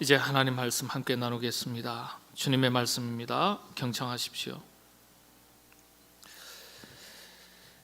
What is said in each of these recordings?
이제 하나님 말씀 함께 나누겠습니다. 주님의 말씀입니다. 경청하십시오.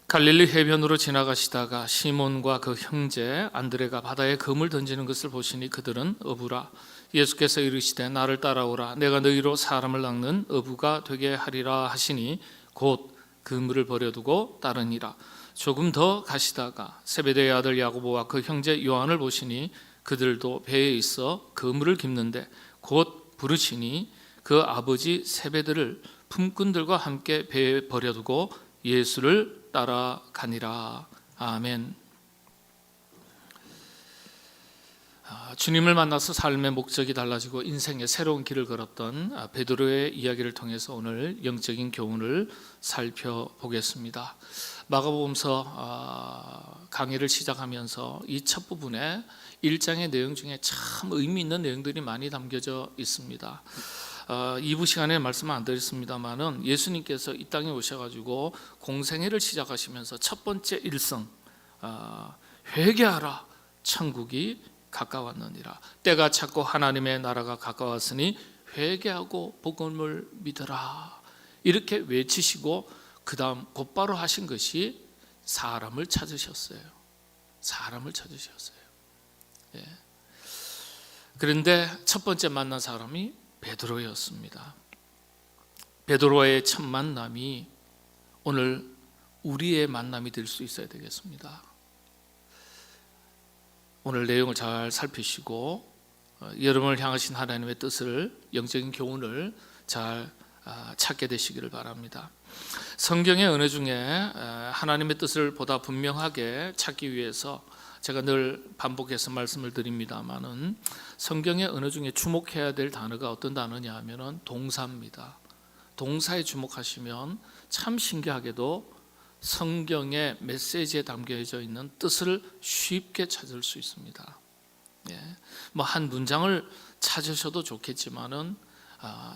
갈릴리 해변으로 지나가시다가 시몬과 그 형제 안드레가 바다에 금을 던지는 것을 보시니 그들은 어부라. 예수께서 이르시되 나를 따라오라. 내가 너희로 사람을 낚는 어부가 되게 하리라 하시니 곧 그물을 버려두고 따르니라. 조금 더 가시다가 세베대의 아들 야고보와 그 형제 요한을 보시니 그들도 배에 있어 그물을 깁는데 곧 부르시니 그 아버지 세베대를 품꾼들과 함께 배에 버려두고 예수를 따라가니라. 아멘. 주님을 만나서 삶의 목적이 달라지고 인생의 새로운 길을 걸었던 베드로의 이야기를 통해서 오늘 영적인 교훈을 살펴보겠습니다. 마가복음서 강의를 시작하면서 이 첫 부분에 1장의 내용 중에 참 의미 있는 내용들이 많이 담겨져 있습니다. 2부 시간에 말씀은 안 드렸습니다만은 예수님께서 이 땅에 오셔가지고 공생애를 시작하시면서 첫 번째 일성 회개하라 천국이 가까웠느니라. 때가 찼고 하나님의 나라가 가까웠으니 회개하고 복음을 믿으라. 이렇게 외치시고 그 다음 곧바로 하신 것이 사람을 찾으셨어요. 사람을 찾으셨어요. 예. 그런데 첫 번째 만난 사람이 베드로였습니다. 베드로의 첫 만남이 오늘 우리의 만남이 될 수 있어야 되겠습니다. 오늘 내용을 잘 살피시고 여러분을 향하신 하나님의 뜻을, 영적인 교훈을 잘 찾게 되시기를 바랍니다. 성경의 은혜 중에 하나님의 뜻을 보다 분명하게 찾기 위해서 제가 늘 반복해서 말씀을 드립니다만은 성경의 은혜 중에 주목해야 될 단어가 어떤 단어냐 하면은 동사입니다. 동사에 주목하시면 참 신기하게도 성경의 메시지에 담겨져 있는 뜻을 쉽게 찾을 수 있습니다. 예. 뭐 한 문장을 찾으셔도 좋겠지만은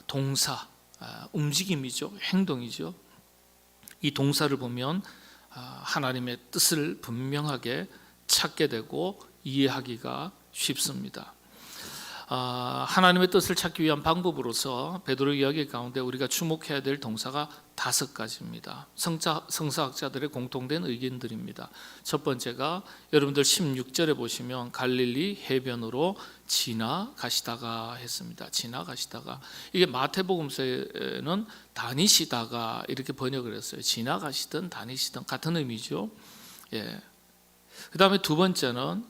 동사, 움직임이죠, 행동이죠. 이 동사를 보면 하나님의 뜻을 분명하게 찾게 되고 이해하기가 쉽습니다. 하나님의 뜻을 찾기 위한 방법으로서 베드로 이야기 가운데 우리가 주목해야 될 동사가 5가지입니다. 성사학자들의 공통된 의견들입니다. 첫 번째가 여러분들 16절에 보시면 갈릴리 해변으로 지나가시다가 했습니다. 지나가시다가, 이게 마태복음서에는 다니시다가 이렇게 번역을 했어요. 지나가시든 다니시든 같은 의미죠. 예. 그 다음에 두 번째는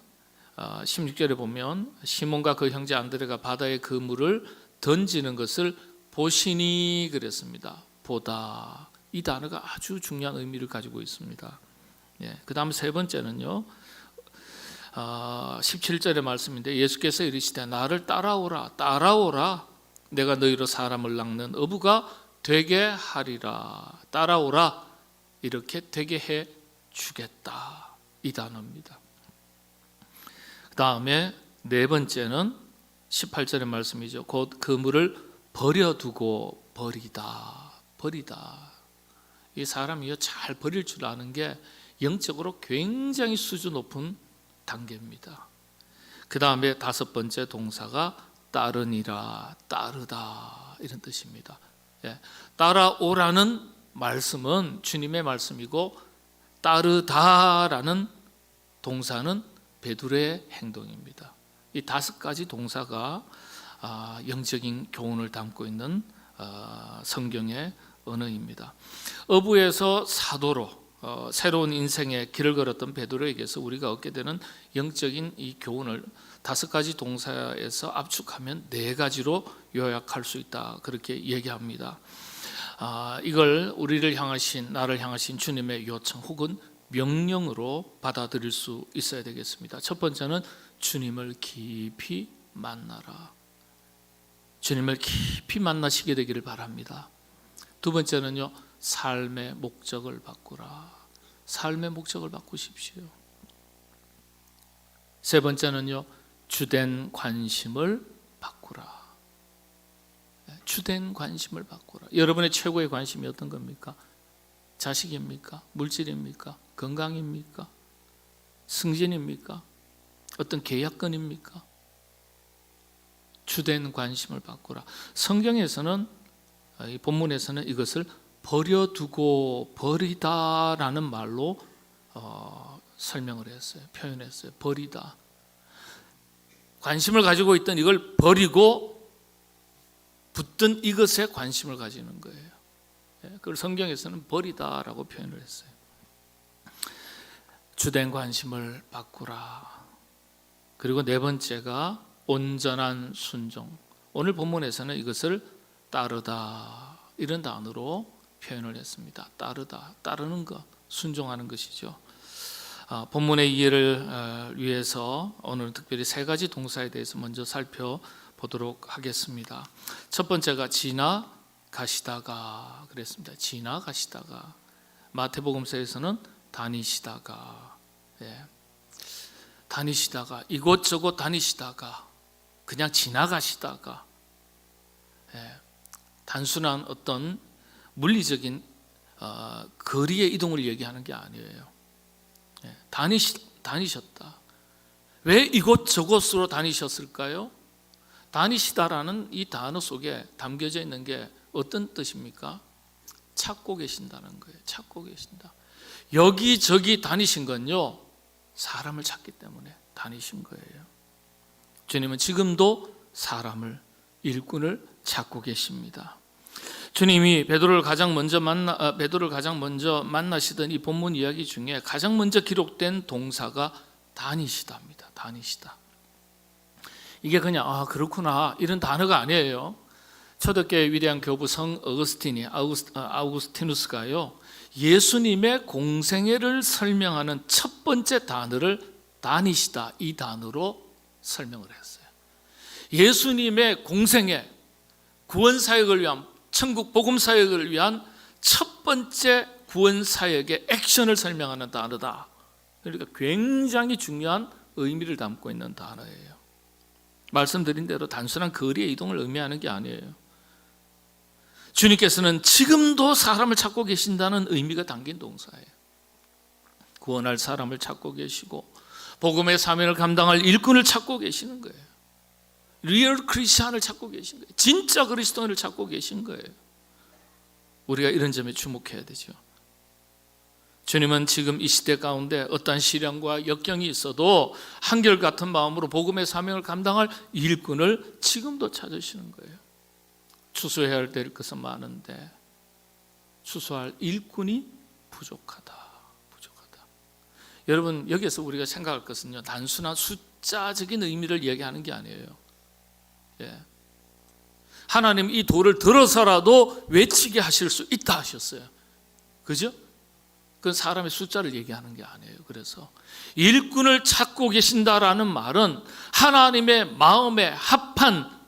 16절에 보면 시몬과 그 형제 안드레가 바다에 그물을 던지는 것을 보시니 그랬습니다. 보다. 이 단어가 아주 중요한 의미를 가지고 있습니다. 예. 그 다음 세 번째는요, 17절의 말씀인데 예수께서 이르시되 나를 따라오라. 따라오라. 내가 너희로 사람을 낚는 어부가 되게 하리라. 따라오라. 이렇게 되게 해 주겠다. 이 단어입니다. 그 다음에 네 번째는 18절의 말씀이죠. 곧 그물을 버려두고 버리다. 버리다. 이 사람이요 잘 버릴 줄 아는 게 영적으로 굉장히 수준 높은 단계입니다. 그 다음에 다섯 번째 동사가 따르니라. 따르다. 이런 뜻입니다. 예. 따라오라는 말씀은 주님의 말씀이고 따르다라는 동사는 베드로의 행동입니다. 이 5가지 동사가 영적인 교훈을 담고 있는 성경의 언어입니다. 어부에서 사도로 새로운 인생의 길을 걸었던 베드로에게서 우리가 얻게 되는 영적인 이 교훈을 5가지 동사에서 압축하면 4가지로 요약할 수 있다. 그렇게 얘기합니다. 이걸 우리를 향하신, 나를 향하신 주님의 요청 혹은 명령으로 받아들일 수 있어야 되겠습니다. 첫 번째는 주님을 깊이 만나라. 주님을 깊이 만나시게 되기를 바랍니다. 두 번째는요, 삶의 목적을 바꾸라. 삶의 목적을 바꾸십시오. 세 번째는요, 주된 관심을 바꾸라. 주된 관심을 바꾸라. 여러분의 최고의 관심이 어떤 겁니까? 자식입니까? 물질입니까? 건강입니까? 승진입니까? 어떤 계약건입니까? 주된 관심을 바꾸라. 성경에서는, 이 본문에서는 이것을 버려두고 버리다라는 말로 설명을 했어요. 표현했어요. 버리다. 관심을 가지고 있던 이걸 버리고 붙든 이것에 관심을 가지는 거예요. 그걸 성경에서는 버리다라고 표현을 했어요. 주된 관심을 바꾸라. 그리고 네 번째가 온전한 순종. 오늘 본문에서는 이것을 따르다 이런 단어로 표현을 했습니다. 따르다, 따르는 것, 순종하는 것이죠. 본문의 이해를 위해서 오늘은 특별히 세 가지 동사에 대해서 먼저 살펴보도록 하겠습니다. 첫 번째가 지나가시다가 그랬습니다. 지나가시다가. 마태복음서에서는 다니시다가, 다니시다가, 이곳저곳 다니시다가, 그냥 지나가시다가, 단순한 어떤 물리적인 거리의 이동을 얘기하는 게 아니에요. 다니셨다. 왜 이곳저곳으로 다니셨을까요? 다니시다라는 이 단어 속에 담겨져 있는 게 어떤 뜻입니까? 찾고 계신다는 거예요. 찾고 계신다. 여기저기 다니신 건요, 사람을 찾기 때문에 다니신 거예요. 주님은 지금도 사람을, 일꾼을 찾고 계십니다. 주님이 베드로를 가장 먼저 만나시던 이 본문 이야기 중에 가장 먼저 기록된 동사가 다니시다입니다. 다니시다. 이게 그냥 그렇구나 이런 단어가 아니에요. 초대교회 위대한 교부 성 아우구스티누스가요, 예수님의 공생애를 설명하는 첫 번째 단어를 다니시다 이 단어로 설명을 했어요. 예수님의 공생애, 구원사역을 위한, 천국 복음사역을 위한 첫 번째 구원사역의 액션을 설명하는 단어다. 그러니까 굉장히 중요한 의미를 담고 있는 단어예요. 말씀드린 대로 단순한 거리의 이동을 의미하는 게 아니에요. 주님께서는 지금도 사람을 찾고 계신다는 의미가 담긴 동사예요. 구원할 사람을 찾고 계시고 복음의 사명을 감당할 일꾼을 찾고 계시는 거예요. 리얼 크리스찬을 찾고 계신 거예요. 진짜 그리스도인을 찾고 계신 거예요. 우리가 이런 점에 주목해야 되죠. 주님은 지금 이 시대 가운데 어떠한 시련과 역경이 있어도 한결같은 마음으로 복음의 사명을 감당할 일꾼을 지금도 찾으시는 거예요. 추수해야 될 것은 많은데 추수할 일꾼이 부족하다. 여러분, 여기에서 우리가 생각할 것은요, 단순한 숫자적인 의미를 얘기하는 게 아니에요. 하나님 이 도를 들어서라도 외치게 하실 수 있다 하셨어요. 그죠? 그건 사람의 숫자를 얘기하는 게 아니에요. 그래서 일꾼을 찾고 계신다라는 말은 하나님의 마음에 합한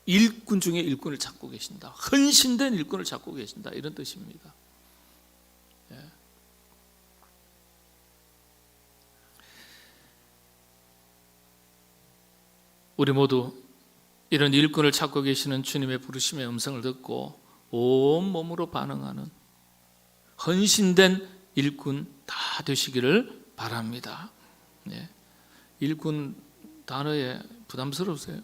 일꾼 중에 일꾼을 찾고 계신다. 헌신된 일꾼을 찾고 계신다. 이런 뜻입니다. 우리 모두 이런 일꾼을 찾고 계시는 주님의 부르심의 음성을 듣고 온몸으로 반응하는 헌신된 일꾼 다 되시기를 바랍니다. 일꾼 단어에 부담스러우세요?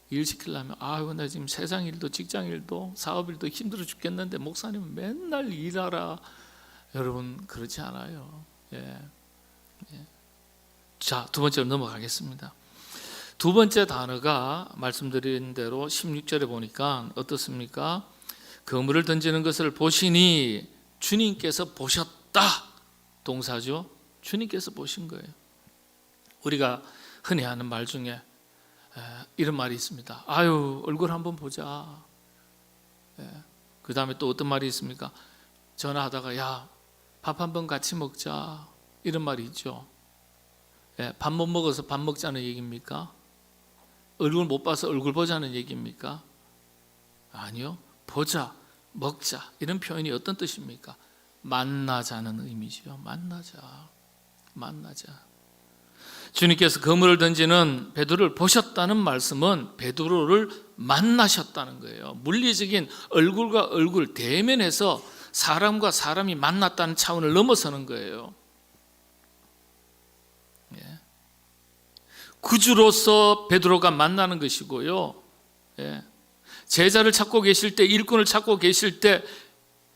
일 시키려면 나 지금 세상 일도 직장 일도 사업 일도 힘들어 죽겠는데 목사님은 맨날 일하라. 여러분, 그렇지 않아요. 자, 두 번째로 넘어가겠습니다. 두 번째 단어가 말씀드린 대로 16절에 보니까 어떻습니까? 그물을 던지는 것을 보시니 주님께서 보셨다. 동사죠. 주님께서 보신 거예요. 우리가 흔히 하는 말 중에 이런 말이 있습니다. 얼굴 한번 보자. 그 다음에 또 어떤 말이 있습니까? 전화하다가 밥 한번 같이 먹자. 이런 말이 있죠. 밥 못 먹어서 밥 먹자는 얘기입니까? 얼굴 못 봐서 얼굴 보자는 얘기입니까? 아니요. 보자, 먹자 이런 표현이 어떤 뜻입니까? 만나자는 의미죠. 만나자. 주님께서 그물을 던지는 베드로를 보셨다는 말씀은 베드로를 만나셨다는 거예요. 물리적인 얼굴과 얼굴 대면에서 사람과 사람이 만났다는 차원을 넘어서는 거예요. 구주로서 베드로가 만나는 것이고요. 예. 제자를 찾고 계실 때, 일꾼을 찾고 계실 때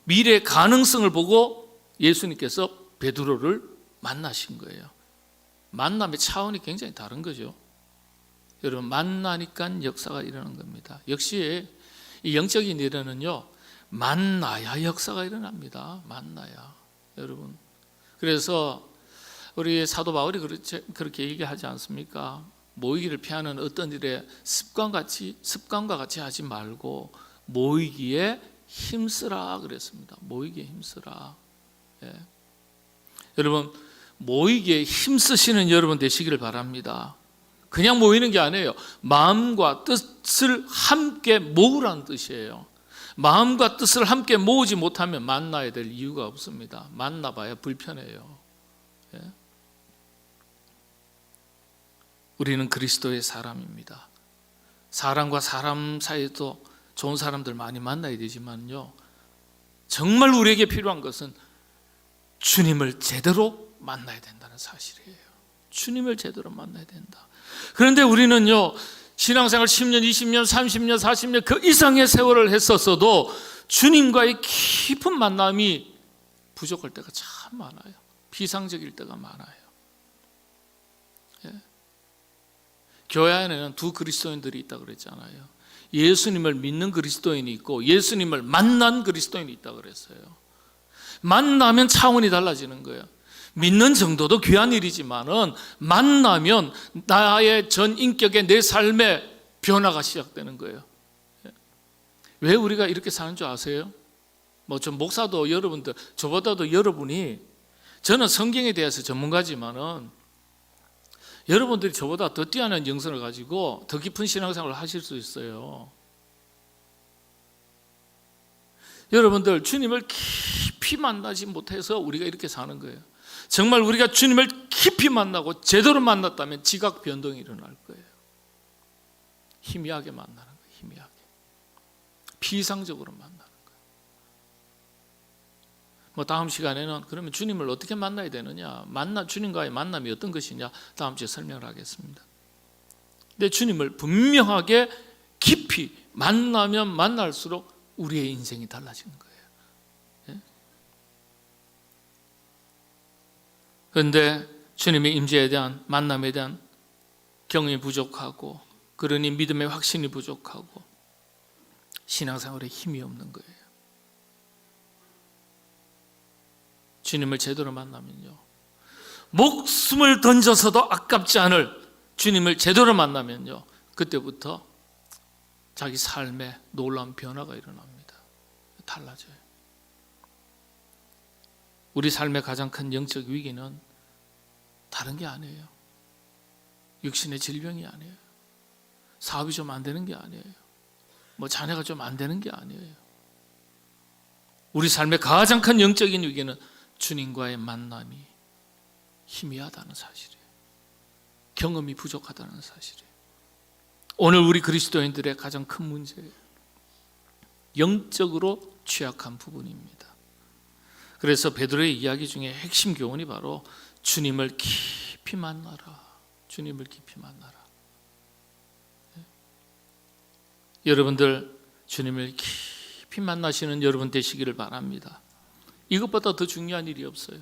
미래의 가능성을 보고 예수님께서 베드로를 만나신 거예요. 만남의 차원이 굉장히 다른 거죠. 여러분, 만나니까 역사가 일어나는 겁니다. 역시 이 영적인 일은요, 만나야 역사가 일어납니다. 만나야. 여러분, 그래서 우리 사도 바울이 그렇게 얘기하지 않습니까? 모이기를 피하는 어떤 일에 습관과 같이 하지 말고 모이기에 힘쓰라 그랬습니다. 모이기에 힘쓰라. 예. 여러분, 모이기에 힘쓰시는 여러분 되시기를 바랍니다. 그냥 모이는 게 아니에요. 마음과 뜻을 함께 모으라는 뜻이에요. 마음과 뜻을 함께 모으지 못하면 만나야 될 이유가 없습니다. 만나봐야 불편해요. 예? 우리는 그리스도의 사람입니다. 사람과 사람 사이에도 좋은 사람들 많이 만나야 되지만요, 정말 우리에게 필요한 것은 주님을 제대로 만나야 된다는 사실이에요. 주님을 제대로 만나야 된다. 그런데 우리는요, 신앙생활 10년, 20년, 30년, 40년 그 이상의 세월을 했었어도 주님과의 깊은 만남이 부족할 때가 참 많아요. 비상적일 때가 많아요. 예. 교회 안에는 두 그리스도인들이 있다고 그랬잖아요. 예수님을 믿는 그리스도인이 있고 예수님을 만난 그리스도인이 있다고 그랬어요. 만나면 차원이 달라지는 거예요. 믿는 정도도 귀한 일이지만은 만나면 나의 전 인격의 내 삶의 변화가 시작되는 거예요. 왜 우리가 이렇게 사는 줄 아세요? 저 목사도 여러분들, 저보다도 여러분이, 저는 성경에 대해서 전문가지만은 여러분들이 저보다 더 뛰어난 영성을 가지고 더 깊은 신앙생활을 하실 수 있어요. 여러분들, 주님을 깊이 만나지 못해서 우리가 이렇게 사는 거예요. 정말 우리가 주님을 깊이 만나고 제대로 만났다면 지각 변동이 일어날 거예요. 희미하게 만나는 거예요. 희미하게. 비상적으로 만나는 거예요. 다음 시간에는 그러면 주님을 어떻게 만나야 되느냐, 주님과의 만남이 어떤 것이냐 다음 주에 설명을 하겠습니다. 근데 주님을 분명하게 깊이 만나면 만날수록 우리의 인생이 달라지는 거예요. 그런데 주님의 임재에 대한, 만남에 대한 경험이 부족하고, 그러니 믿음의 확신이 부족하고 신앙생활에 힘이 없는 거예요. 주님을 제대로 만나면요, 목숨을 던져서도 아깝지 않을 주님을 제대로 만나면요, 그때부터 자기 삶에 놀라운 변화가 일어납니다. 달라져요. 우리 삶의 가장 큰 영적 위기는 다른 게 아니에요. 육신의 질병이 아니에요. 사업이 좀 안 되는 게 아니에요. 자녀가 좀 안 되는 게 아니에요. 우리 삶의 가장 큰 영적인 위기는 주님과의 만남이 희미하다는 사실이에요. 경험이 부족하다는 사실이에요. 오늘 우리 그리스도인들의 가장 큰 문제예요. 영적으로 취약한 부분입니다. 그래서 베드로의 이야기 중에 핵심 교훈이 바로 주님을 깊이 만나라. 주님을 깊이 만나라. 여러분들, 주님을 깊이 만나시는 여러분 되시기를 바랍니다. 이것보다 더 중요한 일이 없어요.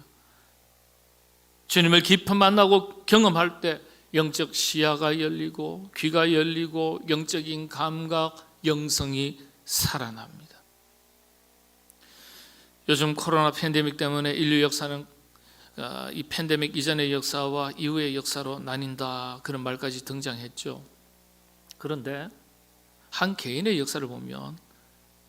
주님을 깊이 만나고 경험할 때 영적 시야가 열리고 귀가 열리고 영적인 감각, 영성이 살아납니다. 요즘 코로나 팬데믹 때문에 인류 역사는 이 팬데믹 이전의 역사와 이후의 역사로 나뉜다, 그런 말까지 등장했죠. 그런데 한 개인의 역사를 보면,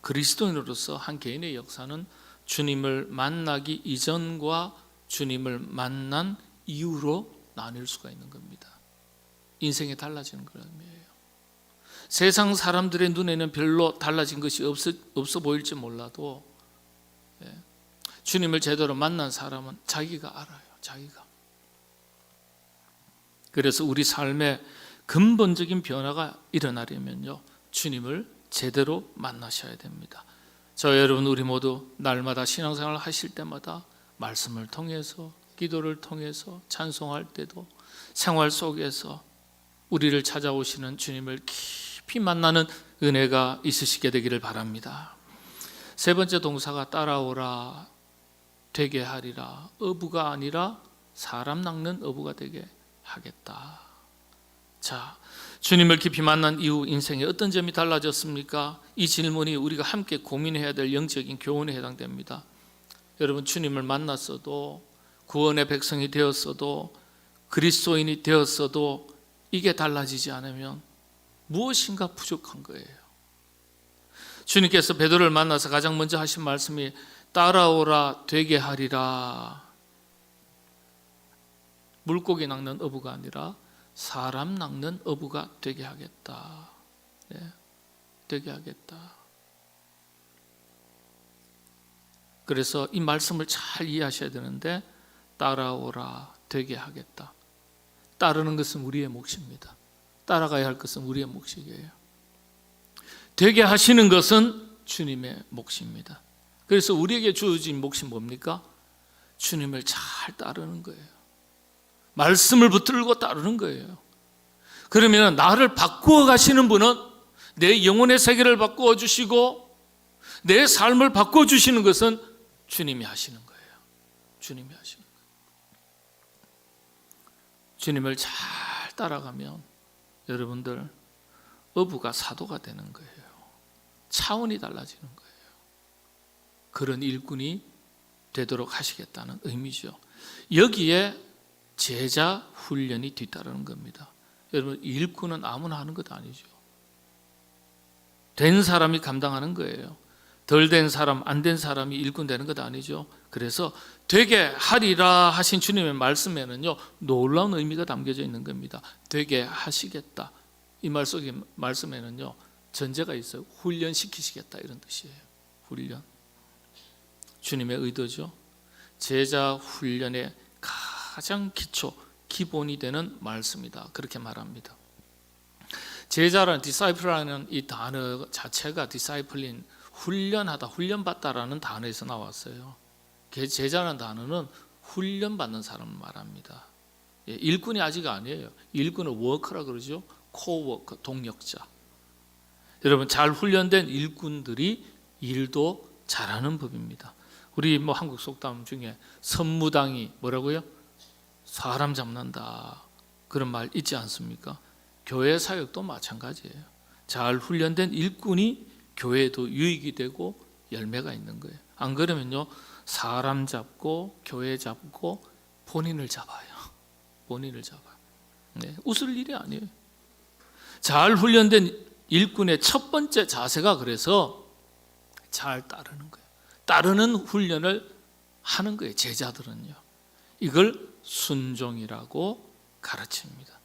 그리스도인으로서 한 개인의 역사는 주님을 만나기 이전과 주님을 만난 이후로 나뉠 수가 있는 겁니다. 인생이 달라지는 그런 의미예요. 세상 사람들의 눈에는 별로 달라진 것이 없어 보일지 몰라도 주님을 제대로 만난 사람은 자기가 알아요. 자기가. 그래서 우리 삶에 근본적인 변화가 일어나려면요, 주님을 제대로 만나셔야 됩니다. 저 여러분, 우리 모두 날마다 신앙생활을 하실 때마다 말씀을 통해서, 기도를 통해서, 찬송할 때도, 생활 속에서 우리를 찾아오시는 주님을 깊이 만나는 은혜가 있으시게 되기를 바랍니다. 세 번째 동사가 따라오라 되게 하리라. 어부가 아니라 사람 낚는 어부가 되게 하겠다. 자, 주님을 깊이 만난 이후 인생에 어떤 점이 달라졌습니까? 이 질문이 우리가 함께 고민해야 될 영적인 교훈에 해당됩니다. 여러분, 주님을 만났어도 구원의 백성이 되었어도 그리스도인이 되었어도 이게 달라지지 않으면 무엇인가 부족한 거예요. 주님께서 베드로를 만나서 가장 먼저 하신 말씀이 따라오라 되게 하리라. 물고기 낚는 어부가 아니라 사람 낚는 어부가 되게 하겠다. 네, 되게 하겠다. 그래서 이 말씀을 잘 이해하셔야 되는데 따라오라 되게 하겠다. 따르는 것은 우리의 몫입니다. 따라가야 할 것은 우리의 몫이에요. 되게 하시는 것은 주님의 몫입니다. 그래서 우리에게 주어진 몫이 뭡니까? 주님을 잘 따르는 거예요. 말씀을 붙들고 따르는 거예요. 그러면 나를 바꾸어 가시는 분은 내 영혼의 세계를 바꾸어 주시고 내 삶을 바꾸어 주시는 것은 주님이 하시는 거예요. 주님이 하시는 거예요. 주님을 잘 따라가면 여러분들 어부가 사도가 되는 거예요. 차원이 달라지는 거예요. 그런 일꾼이 되도록 하시겠다는 의미죠. 여기에 제자 훈련이 뒤따르는 겁니다. 여러분, 일꾼은 아무나 하는 것 아니죠. 된 사람이 감당하는 거예요. 덜 된 사람, 안 된 사람이 일꾼 되는 것 아니죠. 그래서 되게 하리라 하신 주님의 말씀에는요, 놀라운 의미가 담겨져 있는 겁니다. 되게 하시겠다. 이 말 속에 말씀에는요, 전제가 있어요. 훈련시키시겠다 이런 뜻이에요. 훈련. 주님의 의도죠. 제자 훈련의 가장 기본이 되는 말씀이다. 그렇게 말합니다. 제자라는 disciple라는 이 단어 자체가 discipline, 훈련하다, 훈련받다라는 단어에서 나왔어요. 제자라는 단어는 훈련받는 사람을 말합니다. 일꾼이 아직 아니에요. 일꾼은 워커라 그러죠. 코워커, 동력자. 여러분, 잘 훈련된 일꾼들이 일도 잘하는 법입니다. 우리 한국 속담 중에 선무당이 뭐라고요? 사람 잡는다. 그런 말 있지 않습니까? 교회 사역도 마찬가지예요. 잘 훈련된 일꾼이 교회에도 유익이 되고 열매가 있는 거예요. 안 그러면요, 사람 잡고 교회 잡고 본인을 잡아요. 본인을 잡아요. 네, 웃을 일이 아니에요. 잘 훈련된 일꾼의 첫 번째 자세가 그래서 잘 따르는 거예요. 따르는 훈련을 하는 거예요. 제자들은요. 이걸 순종이라고 가르칩니다.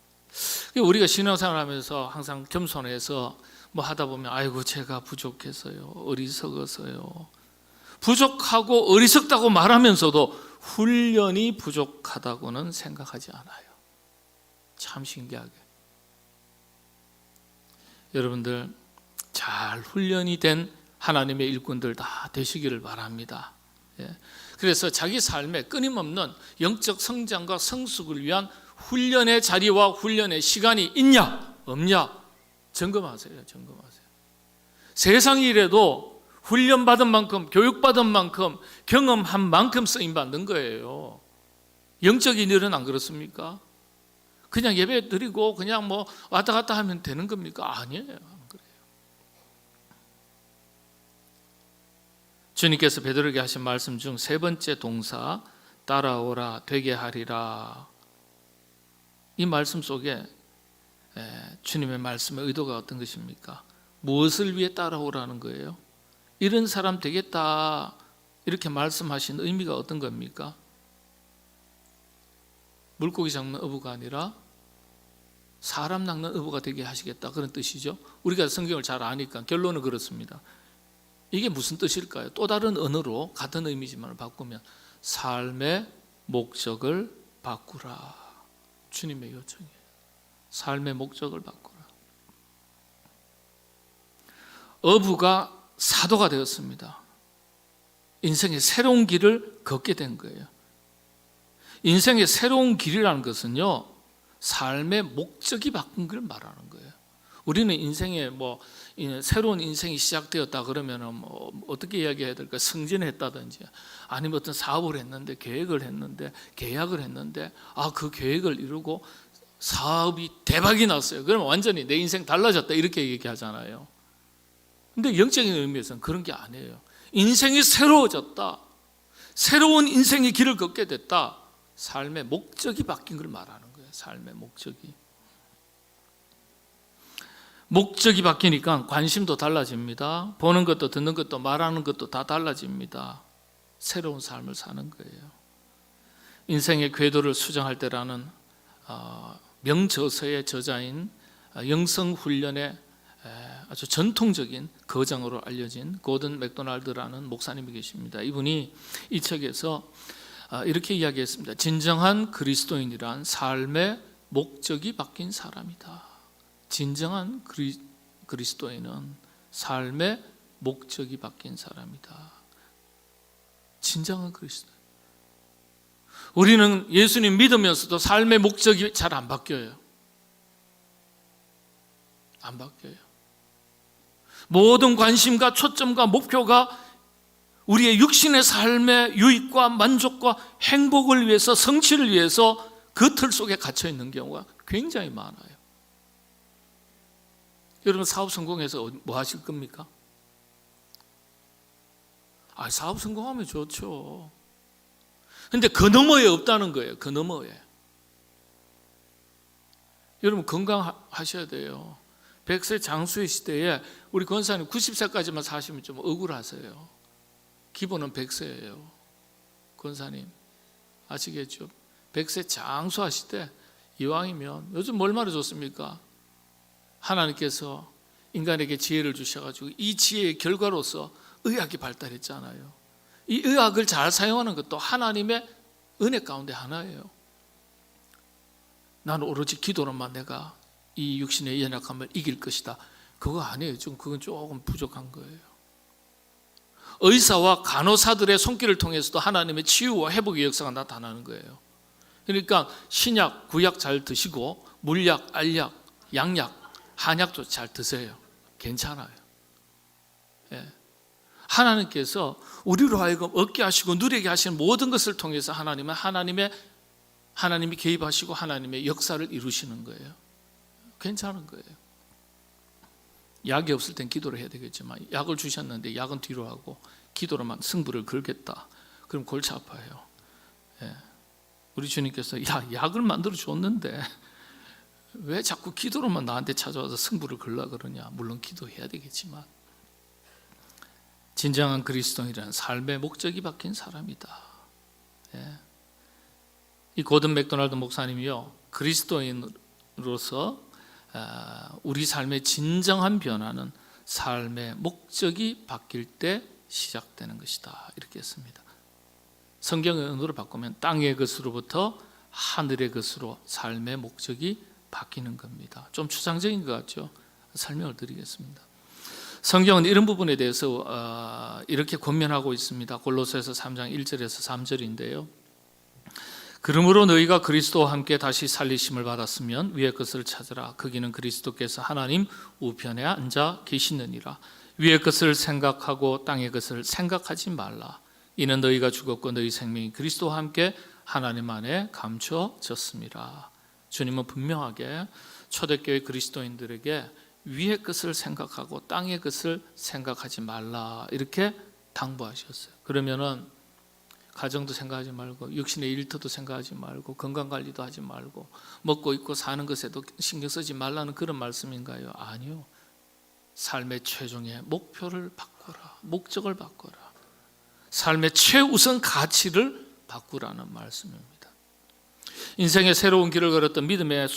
우리가 신앙생활하면서 항상 겸손해서 뭐 하다 보면 아이고 제가 부족해서요, 어리석어서요, 부족하고 어리석다고 말하면서도 훈련이 부족하다고는 생각하지 않아요. 참 신기하게. 여러분들 잘 훈련이 된 하나님의 일꾼들 다 되시기를 바랍니다. 그래서 자기 삶에 끊임없는 영적 성장과 성숙을 위한 훈련의 자리와 훈련의 시간이 있냐 없냐 점검하세요. 점검하세요. 세상 일에도 훈련받은 만큼, 교육받은 만큼, 경험한 만큼 쓰임받는 거예요. 영적인 일은 안 그렇습니까? 그냥 예배 드리고 그냥 뭐 왔다 갔다 하면 되는 겁니까? 아니에요. 안 그래요. 주님께서 베드로에게 하신 말씀 중 세 번째 동사 따라오라 되게 하리라, 이 말씀 속에 주님의 말씀의 의도가 어떤 것입니까? 무엇을 위해 따라오라는 거예요? 이런 사람 되겠다 이렇게 말씀하신 의미가 어떤 겁니까? 물고기 잡는 어부가 아니라 사람 낚는 어부가 되게 하시겠다, 그런 뜻이죠. 우리가 성경을 잘 아니까 결론은 그렇습니다. 이게 무슨 뜻일까요? 또 다른 언어로 같은 의미지만 바꾸면 삶의 목적을 바꾸라, 주님의 요청이에요. 삶의 목적을 바꾸라. 어부가 사도가 되었습니다. 인생의 새로운 길을 걷게 된 거예요. 인생의 새로운 길이라는 것은요, 삶의 목적이 바뀐 걸 말하는 거예요. 우리는 인생에 새로운 인생이 시작되었다 그러면 어떻게 이야기해야 될까? 승진했다든지 아니면 어떤 사업을 했는데, 계획을 했는데, 계약을 했는데, 그 계획을 이루고 사업이 대박이 났어요. 그러면 완전히 내 인생 달라졌다 이렇게 얘기하잖아요. 근데 영적인 의미에서는 그런 게 아니에요. 인생이 새로워졌다, 새로운 인생의 길을 걷게 됐다, 삶의 목적이 바뀐 걸 말하는 거예요. 삶의 목적이 바뀌니까 관심도 달라집니다. 보는 것도 듣는 것도 말하는 것도 다 달라집니다. 새로운 삶을 사는 거예요. 인생의 궤도를 수정할 때라는 명저서의 저자인 영성훈련의 아주 전통적인 거장으로 알려진 고든 맥도날드라는 목사님이 계십니다. 이분이 이 책에서 이렇게 이야기했습니다. 진정한 그리스도인이란 삶의 목적이 바뀐 사람이다. 진정한 그리스도인은 삶의 목적이 바뀐 사람이다. 진정한 그리스도인. 우리는 예수님 믿으면서도 삶의 목적이 잘 안 바뀌어요. 안 바뀌어요. 모든 관심과 초점과 목표가 우리의 육신의 삶의 유익과 만족과 행복을 위해서, 성취를 위해서 그 틀 속에 갇혀 있는 경우가 굉장히 많아요. 여러분, 사업 성공해서 뭐 하실 겁니까? 사업 성공하면 좋죠. 근데 그 너머에 없다는 거예요. 그 너머에. 여러분, 건강하셔야 돼요. 100세 장수의 시대에 우리 권사님 90세까지만 사시면 좀 억울하세요. 기본은 100세예요. 권사님 아시겠죠? 100세 장수하실 때 이왕이면, 요즘 뭘 말해줬습니까? 하나님께서 인간에게 지혜를 주셔가지고 이 지혜의 결과로서 의학이 발달했잖아요. 이 의학을 잘 사용하는 것도 하나님의 은혜 가운데 하나예요. 나는 오로지 기도로만 내가 이 육신의 연약함을 이길 것이다, 그거 아니에요. 그건 조금 부족한 거예요. 의사와 간호사들의 손길을 통해서도 하나님의 치유와 회복의 역사가 나타나는 거예요. 그러니까 신약, 구약 잘 드시고 물약, 알약, 양약, 한약도 잘 드세요. 괜찮아요. 하나님께서 우리로 하여금 얻게 하시고 누리게 하시는 모든 것을 통해서 하나님이 개입하시고 하나님의 역사를 이루시는 거예요. 괜찮은 거예요. 약이 없을 땐 기도를 해야 되겠지만, 약을 주셨는데 약은 뒤로 하고 기도로만 승부를 걸겠다, 그럼 골치 아파요. 우리 주님께서 약을 만들어 줬는데 왜 자꾸 기도로만 나한테 찾아와서 승부를 걸라 그러냐. 물론 기도해야 되겠지만, 진정한 그리스도인이라는 삶의 목적이 바뀐 사람이다. 이 고든 맥도날드 목사님이요, 그리스도인으로서 우리 삶의 진정한 변화는 삶의 목적이 바뀔 때 시작되는 것이다, 이렇게 했습니다. 성경의 언어로 바꾸면 땅의 것으로부터 하늘의 것으로 삶의 목적이 바뀌는 겁니다. 좀 추상적인 것 같죠? 설명을 드리겠습니다. 성경은 이런 부분에 대해서 이렇게 권면하고 있습니다. 골로새서 3장 1절에서 3절인데요. 그러므로 너희가 그리스도와 함께 다시 살리심을 받았으면 위의 것을 찾으라. 거기는 그리스도께서 하나님 우편에 앉아 계시느니라. 위의 것을 생각하고 땅의 것을 생각하지 말라. 이는 너희가 죽었고 너희 생명이 그리스도와 함께 하나님 안에 감춰졌습니다. 주님은 분명하게 초대교회 그리스도인들에게 위의 것을 생각하고 땅의 것을 생각하지 말라, 이렇게 당부하셨어요. 그러면은 가정도 생각하지 말고, 육신의 일터도 생각하지 말고, 건강관리도 하지 말고, 먹고 입고 사는 것에도 신경 쓰지 말라는 그런 말씀인가요? 아니요. 삶의 최종의 목표를 바꿔라, 목적을 바꿔라, 삶의 최우선 가치를 바꾸라는 말씀입니다. 인생의 새로운 길을 걸었던 믿음의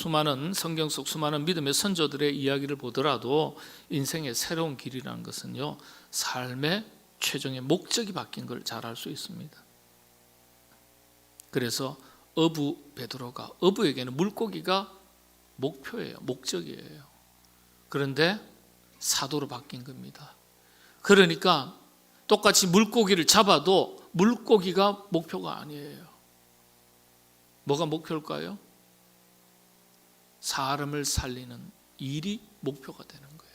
성경 속 수많은 믿음의 선조들의 이야기를 보더라도 인생의 새로운 길이라는 것은요, 삶의 최종의 목적이 바뀐 걸 잘 알 수 있습니다. 그래서 어부에게는 물고기가 목표예요, 목적이에요. 그런데 사도로 바뀐 겁니다. 그러니까 똑같이 물고기를 잡아도 물고기가 목표가 아니에요. 뭐가 목표일까요? 사람을 살리는 일이 목표가 되는 거예요.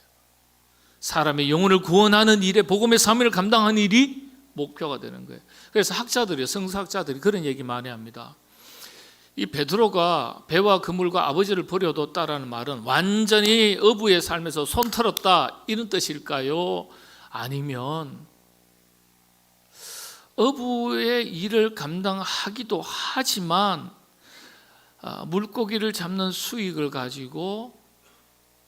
사람의 영혼을 구원하는 일에 복음의 사명을 감당하는 일이 목표가 되는 거예요. 그래서 성서학자들이 그런 얘기 많이 합니다. 이 베드로가 배와 그물과 아버지를 버려뒀다라는 말은 완전히 어부의 삶에서 손 털었다 이런 뜻일까요? 아니면 어부의 일을 감당하기도 하지만 물고기를 잡는 수익을 가지고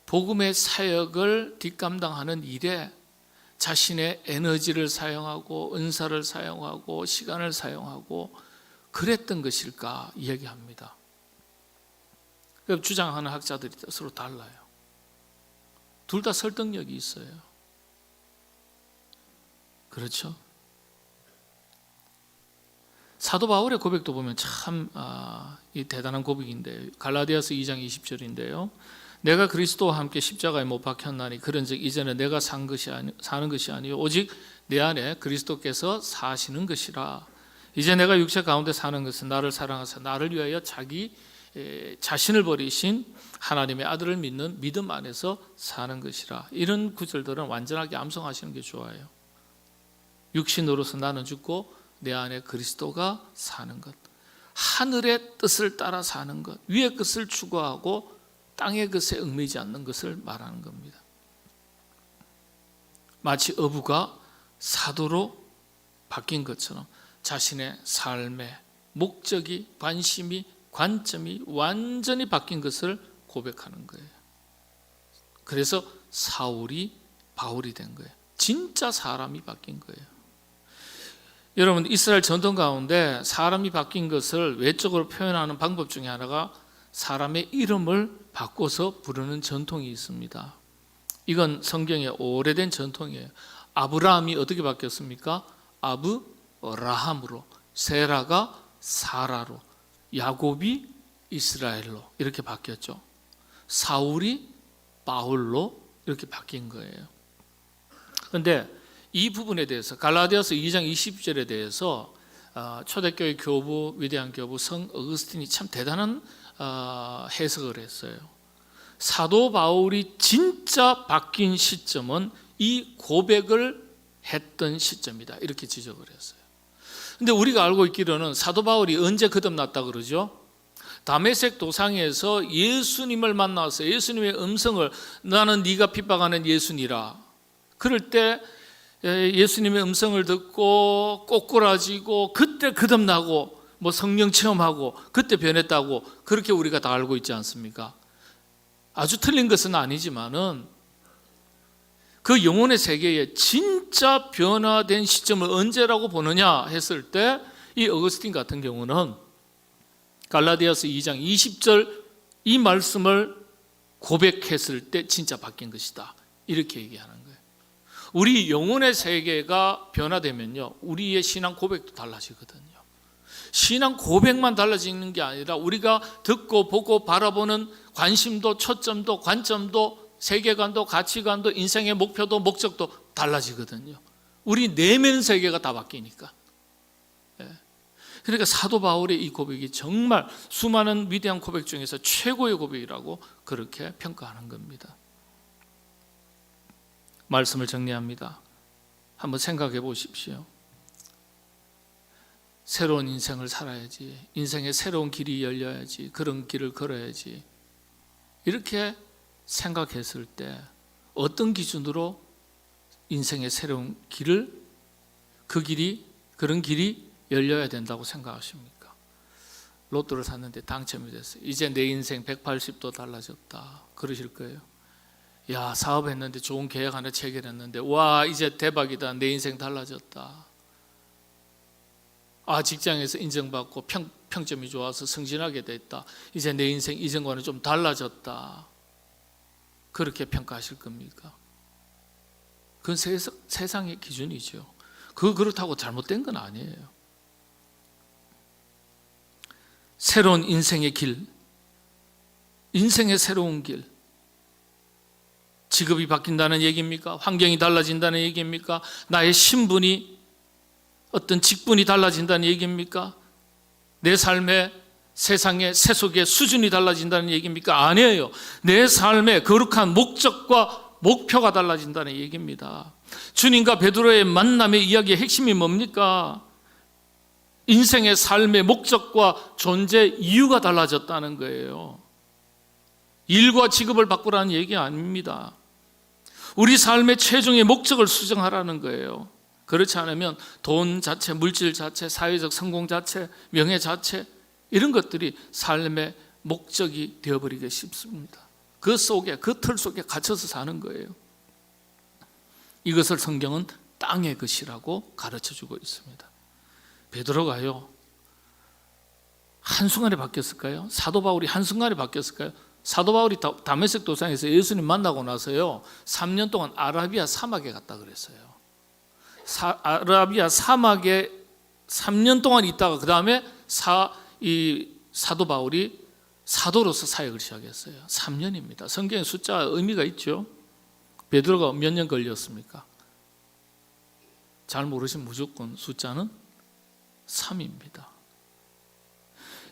복음의 사역을 뒷감당하는 일에 자신의 에너지를 사용하고 은사를 사용하고 시간을 사용하고 그랬던 것일까 이야기합니다. 주장하는 학자들이 서로 달라요. 둘 다 설득력이 있어요. 그렇죠? 사도 바울의 고백도 보면 참 이 대단한 고백인데요. 갈라디아서 2장 20절인데요. 내가 그리스도와 함께 십자가에 못 박혔나니 그런즉 이제는 내가 사는 것이 아니요 오직 내 안에 그리스도께서 사시는 것이라. 이제 내가 육체 가운데 사는 것은 나를 사랑하사 나를 위하여 자기 자신을 버리신 하나님의 아들을 믿는 믿음 안에서 사는 것이라. 이런 구절들은 완전하게 암송하시는 게 좋아요. 육신으로서 나는 죽고 내 안에 그리스도가 사는 것, 하늘의 뜻을 따라 사는 것, 위의 것을 추구하고 땅의 것에 얽매이지 않는 것을 말하는 겁니다. 마치 어부가 사도로 바뀐 것처럼 자신의 삶의 목적이, 관심이, 관점이 완전히 바뀐 것을 고백하는 거예요. 그래서 사울이 바울이 된 거예요. 진짜 사람이 바뀐 거예요. 여러분, 이스라엘 전통 가운데 사람이 바뀐 것을 외적으로 표현하는 방법 중에 하나가 사람의 이름을 바꿔서 부르는 전통이 있습니다. 이건 성경의 오래된 전통이에요. 아브라함이 어떻게 바뀌었습니까? 아브라함으로, 세라가 사라로, 야곱이 이스라엘로 이렇게 바뀌었죠. 사울이 바울로 이렇게 바뀐 거예요. 그런데 이 부분에 대해서 갈라디아서 2장 20절에 대해서 초대교회 교부, 위대한 교부 성 어거스틴이 참 대단한 해석을 했어요. 사도 바울이 진짜 바뀐 시점은 이 고백을 했던 시점이다 이렇게 지적을 했어요. 근데 우리가 알고 있기로는 사도 바울이 언제 거듭났다 그러죠? 다메섹 도상에서 예수님을 만나서 예수님의 음성을 나는 네가 핍박하는 예수니라. 그럴 때 예수님의 음성을 듣고 꼬꾸라지고 그때 거듭나고 뭐 성령 체험하고 그때 변했다고 그렇게 우리가 다 알고 있지 않습니까? 아주 틀린 것은 아니지만은 그 영혼의 세계에 진짜 변화된 시점을 언제라고 보느냐 했을 때 이 어거스틴 같은 경우는 갈라디아서 2장 20절 이 말씀을 고백했을 때 진짜 바뀐 것이다 이렇게 얘기하는 거예요. 우리 영혼의 세계가 변화되면요 우리의 신앙 고백도 달라지거든요. 신앙 고백만 달라지는 게 아니라 우리가 듣고 보고 바라보는 관심도 초점도 관점도 세계관도 가치관도 인생의 목표도 목적도 달라지거든요. 우리 내면 세계가 다 바뀌니까. 그러니까 사도 바울의 이 고백이 정말 수많은 위대한 고백 중에서 최고의 고백이라고 그렇게 평가하는 겁니다. 말씀을 정리합니다. 한번 생각해 보십시오. 새로운 인생을 살아야지, 인생의 새로운 길이 열려야지, 그런 길을 걸어야지 이렇게 생각했을 때 어떤 기준으로 인생의 새로운 길을 그런 길이 열려야 된다고 생각하십니까? 로또를 샀는데 당첨이 됐어요. 이제 내 인생 180도 달라졌다 그러실 거예요. 야, 사업했는데 좋은 계약 하나 체결했는데 와 이제 대박이다, 내 인생 달라졌다. 아, 직장에서 인정받고 평점이 좋아서 승진하게 됐다, 이제 내 인생 이전과는 좀 달라졌다 그렇게 평가하실 겁니까? 그건 세상의 기준이죠. 그렇다고 잘못된 건 아니에요. 새로운 인생의 길, 인생의 새로운 길, 직업이 바뀐다는 얘기입니까? 환경이 달라진다는 얘기입니까? 나의 신분이 어떤 직분이 달라진다는 얘기입니까? 내 삶의 세상의 세속의 수준이 달라진다는 얘기입니까? 아니에요. 내 삶의 거룩한 목적과 목표가 달라진다는 얘기입니다. 주님과 베드로의 만남의 이야기의 핵심이 뭡니까? 인생의 삶의 목적과 존재 이유가 달라졌다는 거예요. 일과 직업을 바꾸라는 얘기 아닙니다. 우리 삶의 최종의 목적을 수정하라는 거예요. 그렇지 않으면 돈 자체, 물질 자체, 사회적 성공 자체, 명예 자체, 이런 것들이 삶의 목적이 되어버리기 쉽습니다. 그 속에, 그 틀 속에 갇혀서 사는 거예요. 이것을 성경은 땅의 것이라고 가르쳐주고 있습니다. 베드로가요, 한순간에 바뀌었을까요? 사도 바울이 한순간에 바뀌었을까요? 사도 바울이 다메섹 도상에서 예수님 만나고 나서요, 3년 동안 아라비아 사막에 갔다 그랬어요. 아라비아 사막에 3년 동안 있다가 그 다음에 사도 바울이 사도로서 사역을 시작했어요. 3년입니다. 성경의 숫자가 의미가 있죠. 베드로가 몇 년 걸렸습니까? 잘 모르시면 무조건 숫자는 3입니다.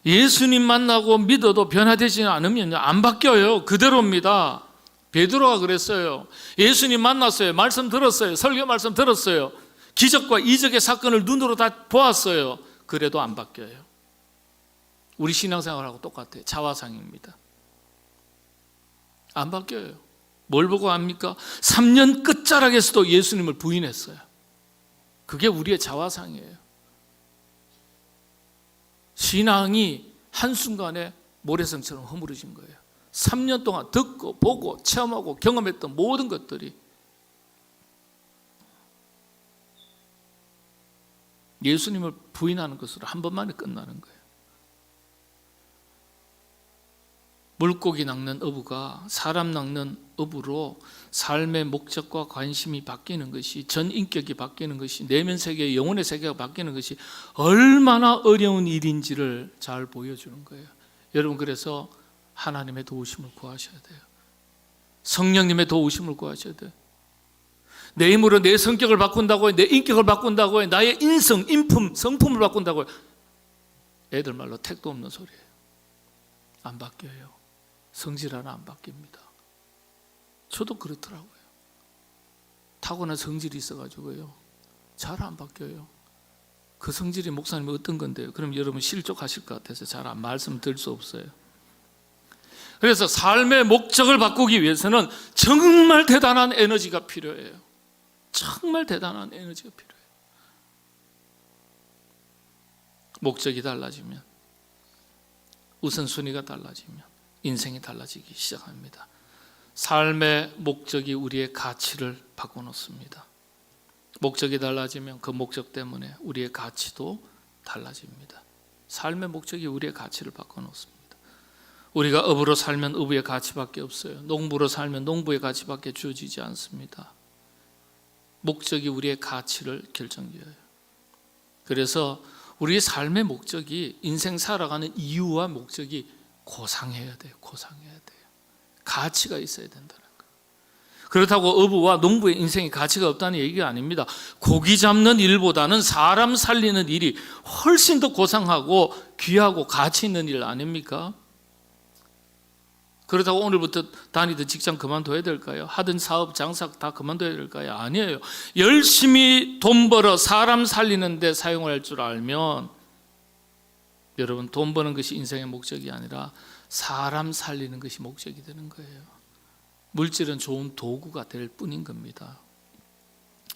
예수님 만나고 믿어도 변화되지 않으면 안 바뀌어요. 그대로입니다. 베드로가 그랬어요. 예수님 만났어요. 말씀 들었어요. 설교 말씀 들었어요. 기적과 이적의 사건을 눈으로 다 보았어요. 그래도 안 바뀌어요. 우리 신앙생활하고 똑같아요. 자화상입니다. 안 바뀌어요. 뭘 보고 합니까? 3년 끝자락에서도 예수님을 부인했어요. 그게 우리의 자화상이에요. 신앙이 한순간에 모래성처럼 허물어진 거예요. 3년 동안 듣고 보고 체험하고 경험했던 모든 것들이 예수님을 부인하는 것으로 한 번만에 끝나는 거예요. 물고기 낚는 어부가 사람 낚는 어부로 삶의 목적과 관심이 바뀌는 것이, 전 인격이 바뀌는 것이, 내면 세계, 영혼의 세계가 바뀌는 것이 얼마나 어려운 일인지를 잘 보여주는 거예요. 여러분, 그래서 하나님의 도우심을 구하셔야 돼요. 성령님의 도우심을 구하셔야 돼요. 내 힘으로 내 성격을 바꾼다고 해, 내 인격을 바꾼다고 해, 나의 인성, 인품, 성품을 바꾼다고 해, 애들 말로 택도 없는 소리예요. 안 바뀌어요. 성질 하나 안 바뀝니다. 저도 그렇더라고요. 타고난 성질이 있어가지고요, 잘 안 바뀌어요. 그 성질이 목사님이 어떤 건데요? 그럼 여러분 실족하실 것 같아서 잘 말씀드릴 수 없어요. 그래서 삶의 목적을 바꾸기 위해서는 정말 대단한 에너지가 필요해요. 정말 대단한 에너지가 필요해요. 목적이 달라지면, 우선순위가 달라지면 인생이 달라지기 시작합니다. 삶의 목적이 우리의 가치를 바꿔놓습니다. 목적이 달라지면 그 목적 때문에 우리의 가치도 달라집니다. 삶의 목적이 우리의 가치를 바꿔놓습니다. 우리가 업으로 살면 업의 가치밖에 없어요. 농부로 살면 농부의 가치밖에 주어지지 않습니다. 목적이 우리의 가치를 결정지어요. 그래서 우리의 삶의 목적이, 인생 살아가는 이유와 목적이 고상해야 돼요. 고상해야 돼요. 가치가 있어야 된다는 거예요. 그렇다고 어부와 농부의 인생에 가치가 없다는 얘기가 아닙니다. 고기 잡는 일보다는 사람 살리는 일이 훨씬 더 고상하고 귀하고 가치 있는 일 아닙니까? 그렇다고 오늘부터 다니던 직장 그만둬야 될까요? 하던 사업, 장사 다 그만둬야 될까요? 아니에요. 열심히 돈 벌어 사람 살리는 데 사용할 줄 알면, 여러분, 돈 버는 것이 인생의 목적이 아니라 사람 살리는 것이 목적이 되는 거예요. 물질은 좋은 도구가 될 뿐인 겁니다.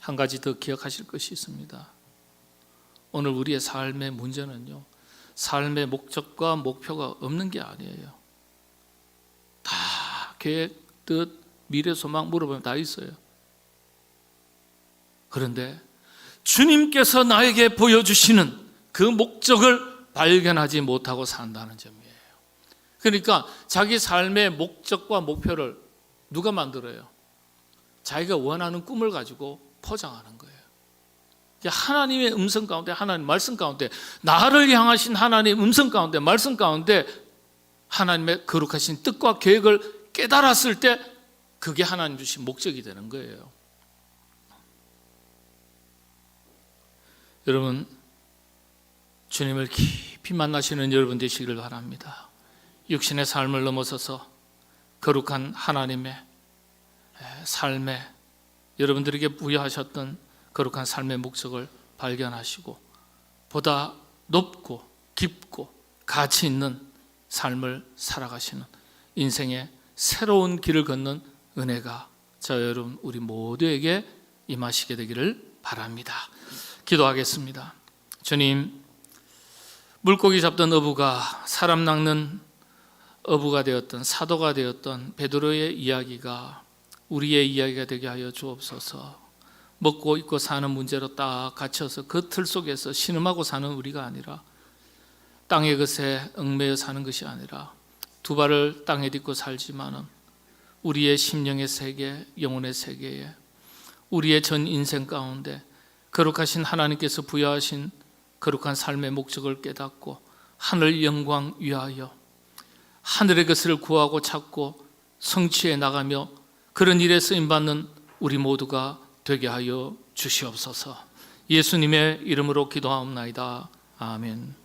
한 가지 더 기억하실 것이 있습니다. 오늘 우리의 삶의 문제는요, 삶의 목적과 목표가 없는 게 아니에요. 다 계획, 뜻, 미래, 소망 물어보면 다 있어요. 그런데 주님께서 나에게 보여주시는 그 목적을 발견하지 못하고 산다는 점이에요. 그러니까 자기 삶의 목적과 목표를 누가 만들어요? 자기가 원하는 꿈을 가지고 포장하는 거예요. 하나님의 음성 가운데, 하나님 말씀 가운데, 나를 향하신 하나님의 음성 가운데, 말씀 가운데 하나님의 거룩하신 뜻과 계획을 깨달았을 때 그게 하나님 주신 목적이 되는 거예요. 여러분, 주님을 깊이 만나시는 여러분 되시기를 바랍니다. 육신의 삶을 넘어서서 거룩한 하나님의 삶에 여러분들에게 부여하셨던 거룩한 삶의 목적을 발견하시고 보다 높고 깊고 가치 있는 삶을 살아가시는 인생의 새로운 길을 걷는 은혜가 저 여러분 우리 모두에게 임하시게 되기를 바랍니다. 기도하겠습니다. 주님, 물고기 잡던 어부가 사람 낚는 어부가 되었던 사도가 되었던 베드로의 이야기가 우리의 이야기가 되게 하여 주옵소서. 먹고 입고 사는 문제로 딱 갇혀서 그 틀 속에서 신음하고 사는 우리가 아니라 땅의 것에 얽매여 사는 것이 아니라 두 발을 땅에 딛고 살지만은 우리의 심령의 세계, 영혼의 세계에 우리의 전 인생 가운데 거룩하신 하나님께서 부여하신 거룩한 삶의 목적을 깨닫고 하늘 영광 위하여 하늘의 것을 구하고 찾고 성취해 나가며 그런 일에 쓰임받는 우리 모두가 되게 하여 주시옵소서. 예수님의 이름으로 기도하옵나이다. 아멘.